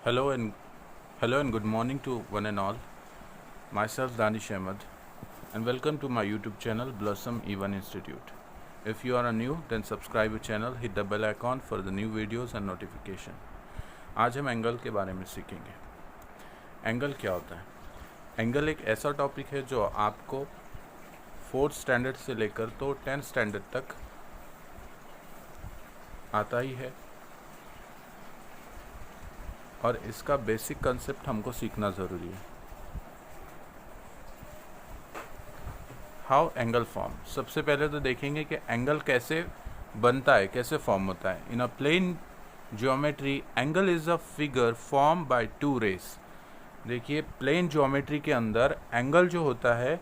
Hello and hello and good morning to one and all. Myself Danish Ahmed and welcome to my YouTube channel Blossom E1 Institute. If you are new then subscribe the channel, hit the bell icon for the new videos and notification. आज हम angle के बारे में सीखेंगे। Angle क्या होता है? Angle एक ऐसा टॉपिक है जो आपको 4th स्टैंडर्ड से लेकर तो 10th स्टैंडर्ड तक आता ही है और इसका बेसिक कंसेप्ट हमको सीखना ज़रूरी है। हाउ एंगल फॉर्म, सबसे पहले तो देखेंगे कि एंगल कैसे बनता है, कैसे फॉर्म होता है। In a plane geometry angle is a figure form by two rays. देखिए, प्लेन ज्योमेट्री के अंदर एंगल जो होता है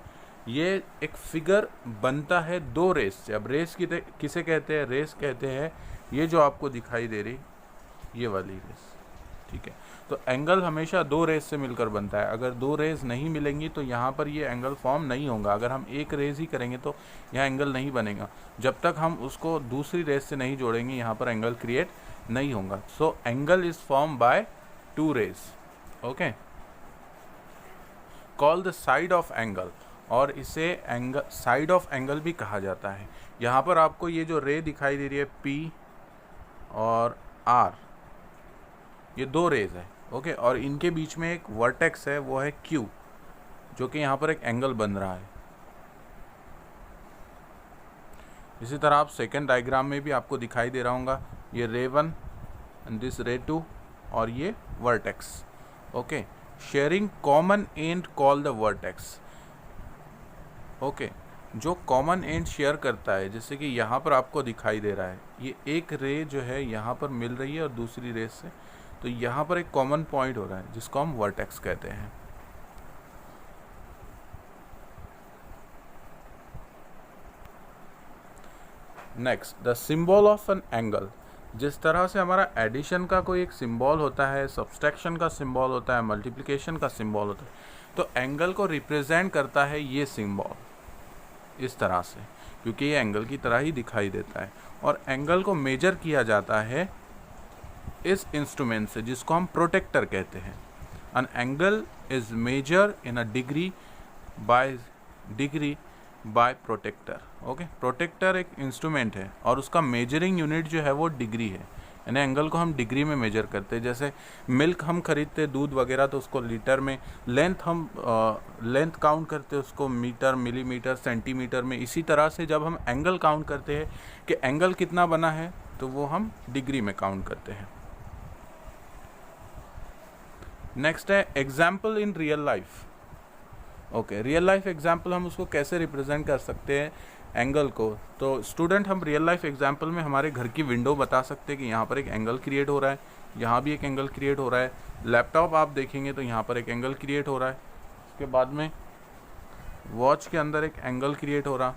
ये एक फिगर बनता है दो रेस से। अब रेस किसे कहते हैं? रेस कहते हैं ये जो आपको दिखाई दे रही ये वाली रेस, ठीक है। तो एंगल हमेशा दो रेस से मिलकर बनता है। अगर दो रेस नहीं मिलेंगी तो यहाँ पर ये एंगल फॉर्म नहीं होगा। अगर हम एक रेस ही करेंगे तो यहाँ एंगल नहीं बनेगा। जब तक हम उसको दूसरी रेस से नहीं जोड़ेंगे यहाँ पर एंगल क्रिएट नहीं होगा। So angle is form by two rays, okay. Call the side of angle, और इसे एंगल साइड ऑफ एंगल भी कहा जाता है। यहाँ पर आपको ये जो रे दिखाई दे रही है P और R, ये दो रेज है, ओके। और इनके बीच में एक वर्टेक्स है, वो है Q, जो कि यहाँ पर एक एंगल बन रहा है। इसी तरह आप सेकेंड डायग्राम में भी आपको दिखाई दे रहा होगा, ये रे 1 एंड दिस रे 2 और ये vertex, okay. Sharing common and call the vertex, okay. जो कॉमन एंड शेयर करता है, जैसे कि यहाँ पर आपको दिखाई दे रहा है, ये एक रे जो है यहाँ पर मिल रही है और दूसरी रे से, तो यहाँ पर एक कॉमन पॉइंट हो रहा है जिसको हम वर्टेक्स कहते हैं। Next, the symbol of an angle. जिस तरह से हमारा एडिशन का कोई एक सिंबल होता है, सब्सट्रैक्शन का सिंबल होता है, मल्टीप्लिकेशन का सिंबल होता है, तो एंगल को रिप्रेजेंट करता है ये सिंबल इस तरह से, क्योंकि ये एंगल की तरह ही दिखाई देता है। और एंगल को मेजर किया जाता है इस इंस्ट्रूमेंट से जिसको हम प्रोटेक्टर कहते हैं। An angle is measure in a degree by protractor, okay. Protractor एक इंस्ट्रूमेंट है और उसका मेजरिंग यूनिट जो है वो डिग्री है, यानी एंगल को हम डिग्री में मेजर करते हैं। जैसे मिल्क हम खरीदते दूध वगैरह तो उसको लीटर में, लेंथ हम लेंथ काउंट करते हैं उसको मीटर, मिलीमीटर, सेंटीमीटर में। इसी तरह से जब हम एंगल काउंट करते हैं कि एंगल कितना बना है तो वो हम डिग्री में काउंट करते हैं। नेक्स्ट है example in real life, okay. Real life example हम उसको कैसे रिप्रेजेंट कर सकते हैं एंगल को? तो स्टूडेंट, हम रियल लाइफ एग्जाम्पल में हमारे घर की विंडो बता सकते हैं कि यहाँ पर एक एंगल क्रिएट हो रहा है, यहाँ भी एक एंगल क्रिएट हो रहा है। लैपटॉप आप देखेंगे तो यहाँ पर एक एंगल क्रिएट हो रहा है। उसके बाद में वॉच के अंदर एक एंगल क्रिएट हो रहा,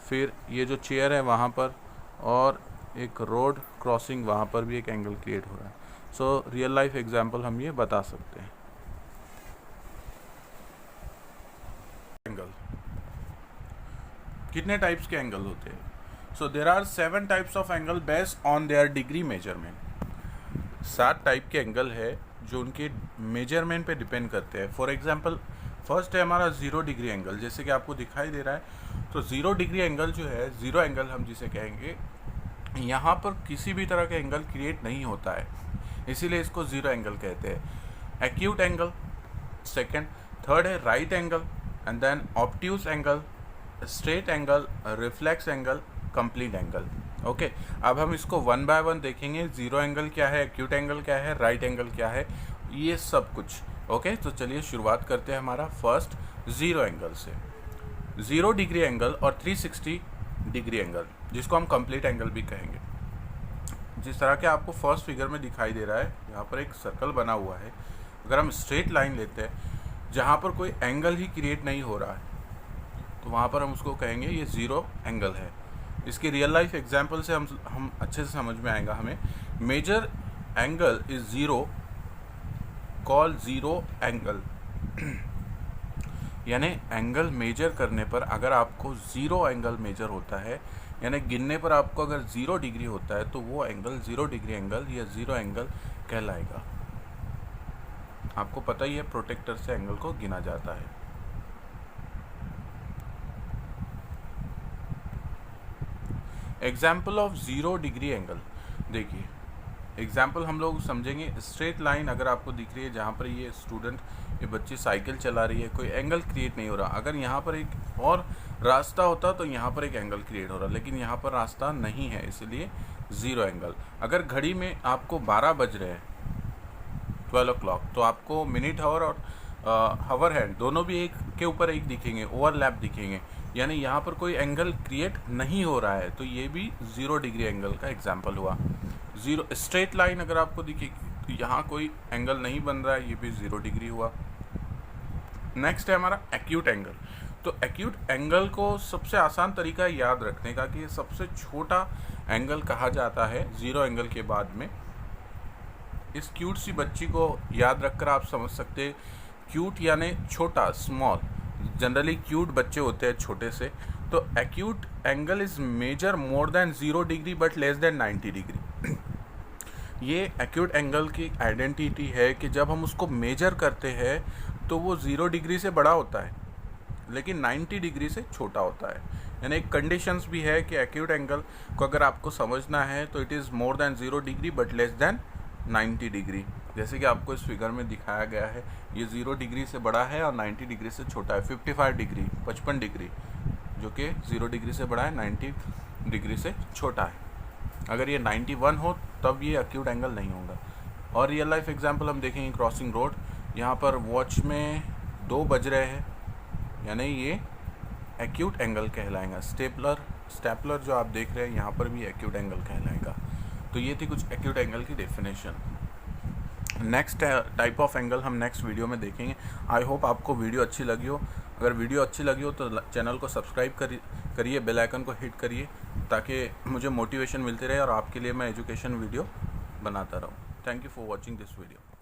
फिर ये जो चेयर है वहाँ पर, और एक रोड क्रॉसिंग वहाँ पर भी एक एंगल क्रिएट हो रहा है। सो रियल लाइफ एग्जाम्पल हम ये बता सकते हैं। एंगल, कितने टाइप्स के एंगल होते हैं? So there are 7 types of angle based on their degree measurement. 7 type के एंगल है जो उनके मेजरमेंट पे डिपेंड करते हैं। फॉर एग्जांपल, फर्स्ट है हमारा 0 डिग्री एंगल, जैसे कि आपको दिखाई दे रहा है। तो 0 डिग्री एंगल जो है, 0 एंगल हम जिसे कहेंगे, यहाँ पर किसी भी तरह का एंगल क्रिएट नहीं होता है, इसीलिए इसको 0 एंगल कहते हैं। एक्यूट एंगल सेकेंड, थर्ड है right angle, and then obtuse angle, straight angle, reflex angle, complete angle, okay. अब हम इसको वन बाय वन देखेंगे। 0 एंगल क्या है, एक्यूट एंगल क्या है, राइट एंगल क्या है, ये सब कुछ, ओके। तो चलिए शुरुआत करते हैं हमारा फर्स्ट 0 एंगल से। 0 डिग्री एंगल और 360 डिग्री एंगल, जिसको हम कंप्लीट एंगल भी कहेंगे। जिस तरह के आपको फर्स्ट फिगर में दिखाई दे रहा है, यहाँ पर एक सर्कल बना हुआ है। अगर हम स्ट्रेट लाइन लेते हैं जहाँ पर कोई एंगल ही क्रिएट नहीं हो रहा है, तो वहाँ पर हम उसको कहेंगे ये 0 एंगल है। इसकी रियल लाइफ एग्जाम्पल से हम अच्छे से समझ में आएगा हमें। Measure angle is 0 call 0 angle, यानी एंगल मेजर करने पर अगर आपको 0 एंगल मेजर होता है, यानी गिनने पर आपको अगर 0 डिग्री होता है, तो वो एंगल 0 डिग्री एंगल या 0 एंगल कहलाएगा। आपको पता ही है प्रोटेक्टर से एंगल को गिना जाता है। एग्जाम्पल ऑफ 0 डिग्री एंगल, देखिए एग्जाम्पल हम लोग समझेंगे। स्ट्रेट लाइन अगर आपको दिख रही है, जहाँ पर ये बच्ची साइकिल चला रही है, कोई एंगल क्रिएट नहीं हो रहा। अगर यहाँ पर एक और रास्ता होता तो यहाँ पर एक एंगल क्रिएट हो रहा, लेकिन यहाँ पर रास्ता नहीं है, इसलिए 0 एंगल। अगर घड़ी में आपको 12 बज रहे हैं, 12 o'clock, तो आपको मिनट हावर और हावर हैंड दोनों भी एक के ऊपर एक दिखेंगे, ओवरलैप दिखेंगे, यानी यहाँ पर कोई एंगल क्रिएट नहीं हो रहा है, तो ये भी 0 डिग्री एंगल का एग्जाम्पल हुआ। 0 स्ट्रेट लाइन अगर आपको दिखेगी तो यहाँ कोई एंगल नहीं बन रहा है, ये भी 0 डिग्री हुआ। नेक्स्ट है हमारा एक्यूट एंगल। तो एक्यूट एंगल को सबसे आसान तरीका है याद रखने का कि ये सबसे छोटा एंगल कहा जाता है 0 एंगल के बाद में। इस क्यूट सी बच्ची को याद रखकर आप समझ सकते हैं, क्यूट यानी छोटा, स्मॉल। जनरली क्यूट बच्चे होते हैं छोटे से। तो acute angle is measure more than 0 degree but less than 90 degree. ये एक्यूट एंगल की आइडेंटिटी है कि जब हम उसको मेजर करते हैं तो वो 0 डिग्री से बड़ा होता है, लेकिन 90 डिग्री से छोटा होता है। यानी एक कंडीशंस भी है कि एक्यूट एंगल को अगर आपको समझना है तो it is more than 0 degree but less than 90 degree. जैसे कि आपको इस फिगर में दिखाया गया है, ये 0 डिग्री से बड़ा है और 90 डिग्री से छोटा है। 55 डिग्री, 55 डिग्री, जो कि 0 डिग्री से बड़ा है, 90 डिग्री से छोटा है। अगर ये 91 हो तब ये एक्यूट एंगल नहीं होगा। और रियल लाइफ एग्जांपल हम देखेंगे, क्रॉसिंग रोड, यहाँ पर वॉच में 2 बज रहे हैं, यानी ये एक्यूट एंगल कहलाएगा। स्टेपलर जो आप देख रहे हैं यहाँ पर भी एक्यूट एंगल कहलाएगा। तो ये थी कुछ एक्यूट एंगल की definition. Next type of angle हम नेक्स्ट वीडियो में देखेंगे। आई होप आपको वीडियो अच्छी लगी हो। अगर वीडियो अच्छी लगी हो तो चैनल को सब्सक्राइब करिए, बेल आइकन को हिट करिए, ताकि मुझे मोटिवेशन मिलती रहे और आपके लिए मैं एजुकेशन वीडियो बनाता रहूँ। Thank you for watching this video.